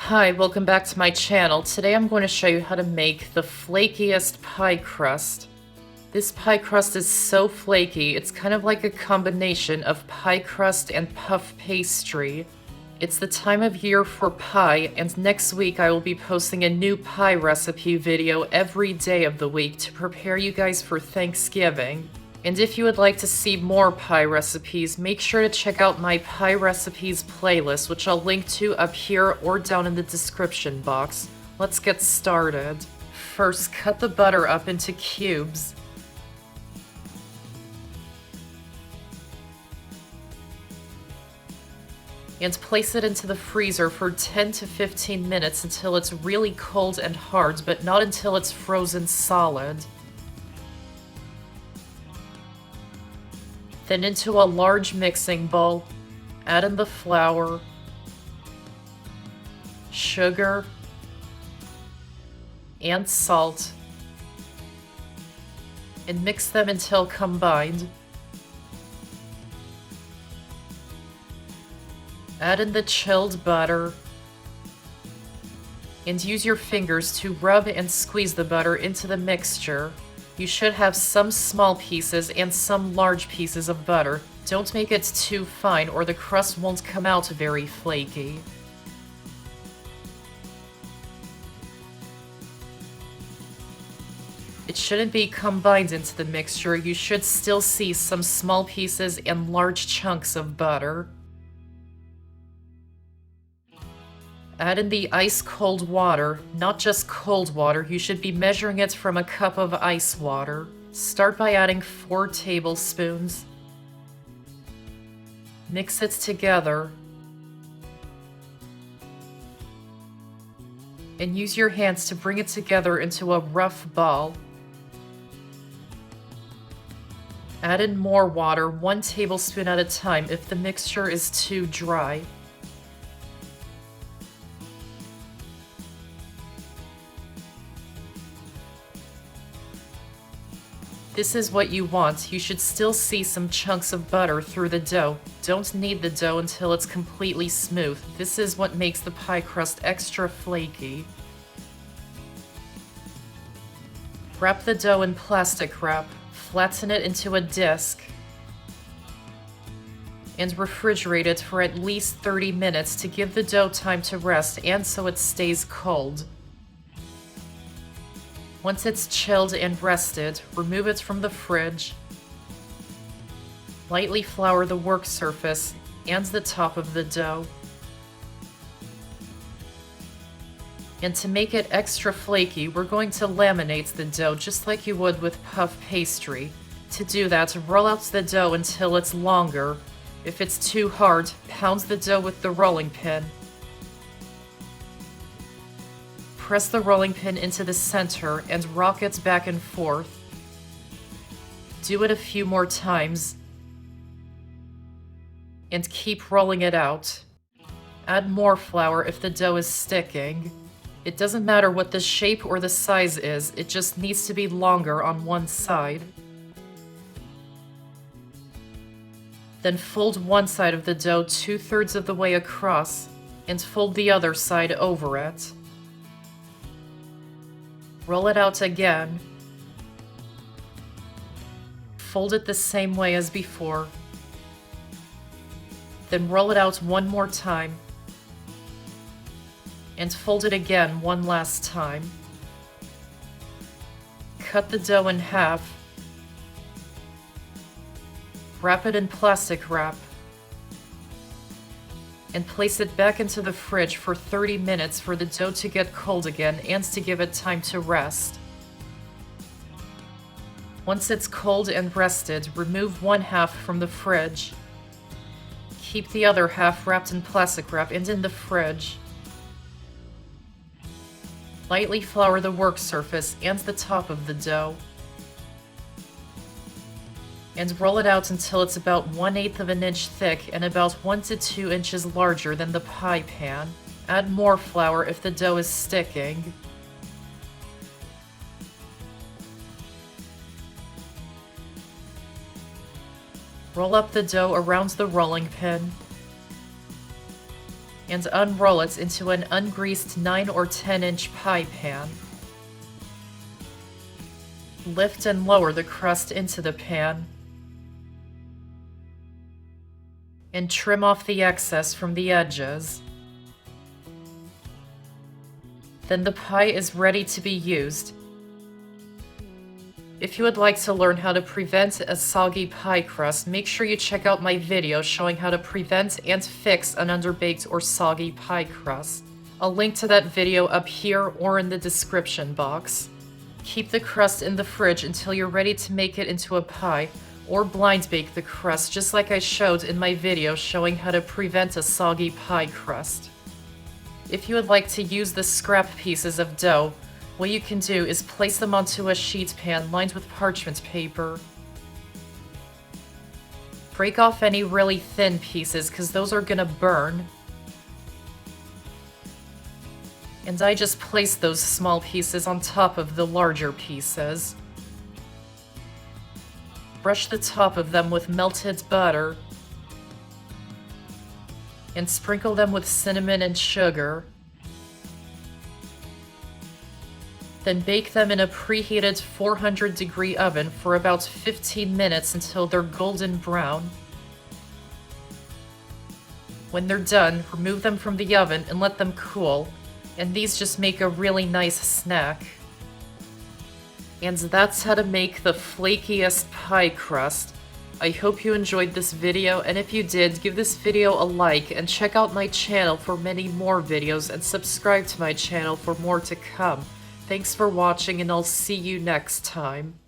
Hi, welcome back to my channel. Today I'm going to show you how to make the flakiest pie crust. This pie crust is so flaky, it's kind of like a combination of pie crust and puff pastry. It's the time of year for pie, and next week I will be posting a new pie recipe video every day of the week to prepare you guys for Thanksgiving. And if you would like to see more pie recipes, make sure to check out my pie recipes playlist, which I'll link to up here or down in the description box. Let's get started. First, cut the butter up into cubes. And place it into the freezer for 10 to 15 minutes until it's really cold and hard, but not until it's frozen solid. Then into a large mixing bowl, add in the flour, sugar, and salt, and mix them until combined. Add in the chilled butter, and use your fingers to rub and squeeze the butter into the mixture. You should have some small pieces and some large pieces of butter. Don't make it too fine or the crust won't come out very flaky. It shouldn't be combined into the mixture. You should still see some small pieces and large chunks of butter. Add in the ice-cold water, not just cold water. You should be measuring it from a cup of ice water. Start by adding 4 tablespoons. Mix it together. And use your hands to bring it together into a rough ball. Add in more water, 1 tablespoon at a time if the mixture is too dry. This is what you want. You should still see some chunks of butter through the dough. Don't knead the dough until it's completely smooth. This is what makes the pie crust extra flaky. Wrap the dough in plastic wrap. Flatten it into a disc. And refrigerate it for at least 30 minutes to give the dough time to rest and so it stays cold. Once it's chilled and rested, remove it from the fridge. Lightly flour the work surface and the top of the dough. And to make it extra flaky, we're going to laminate the dough just like you would with puff pastry. To do that, roll out the dough until it's longer. If it's too hard, pound the dough with the rolling pin. Press the rolling pin into the center and rock it back and forth. Do it a few more times. And keep rolling it out. Add more flour if the dough is sticking. It doesn't matter what the shape or the size is, it just needs to be longer on one side. Then fold one side of the dough 2/3 of the way across and fold the other side over it. Roll it out again. Fold it the same way as before. Then roll it out one more time. And fold it again one last time. Cut the dough in half. Wrap it in plastic wrap. And place it back into the fridge for 30 minutes for the dough to get cold again and to give it time to rest. Once it's cold and rested, remove one half from the fridge. Keep the other half wrapped in plastic wrap and in the fridge. Lightly flour the work surface and the top of the dough. And roll it out until it's about 1/8 of an inch thick and about 1 to 2 inches larger than the pie pan. Add more flour if the dough is sticking. Roll up the dough around the rolling pin. and unroll it into an ungreased 9 or 10-inch pie pan. Lift and lower the crust into the pan, and trim off the excess from the edges. Then the pie is ready to be used. If you would like to learn how to prevent a soggy pie crust, make sure you check out my video showing how to prevent and fix an underbaked or soggy pie crust. I'll link to that video up here or in the description box. Keep the crust in the fridge until you're ready to make it into a pie, or blind bake the crust just like I showed in my video showing how to prevent a soggy pie crust. If you would like to use the scrap pieces of dough, what you can do is place them onto a sheet pan lined with parchment paper. Break off any really thin pieces because those are gonna burn. And I just place those small pieces on top of the larger pieces. Brush the top of them with melted butter. And sprinkle them with cinnamon and sugar. Then bake them in a preheated 400-degree oven for about 15 minutes until they're golden brown. When they're done, remove them from the oven and let them cool, and these just make a really nice snack. And that's how to make the flakiest pie crust. I hope you enjoyed this video, and if you did, give this video a like and check out my channel for many more videos and subscribe to my channel for more to come. Thanks for watching, and I'll see you next time.